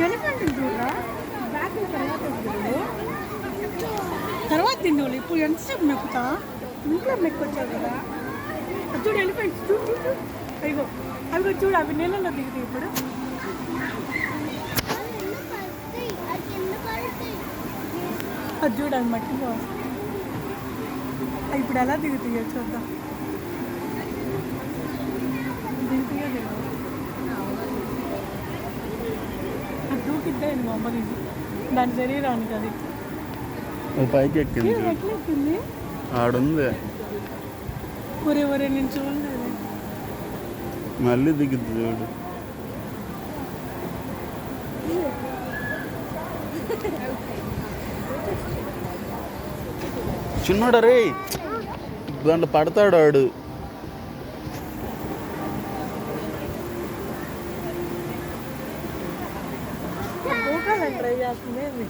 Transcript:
elephant చూడరా back తర్వాత తిండి ఇప్పుడు ఎంతసేపు మెక్కుతా ఇంట్లో మెక్కొచ్చావు కదా చూడు ఎలిఫెంట్స్ చూడు చూడు అవిగో అవిగో చూడు అవి నీళ్ళలో దిగుతాయి ఇప్పుడు అది చూడు అది మట్టిలో ఇప్పుడు ఎలా దిగుతాయో చూద్దాం దిగుతాయో లేదు అది దూకిద్దా మా అమ్మ దిగి దాని శరీరానికి అది పైకి ఎక్కింది ఎట్లెక్కింది ఆడుంది ఒరే ఒరే నేను చూడలేదు మళ్ళీ దిగుద్ది చూడు చిన్నోడు రే దాంట్లో పడతాడు ఆడు ట్రై చేస్తుంది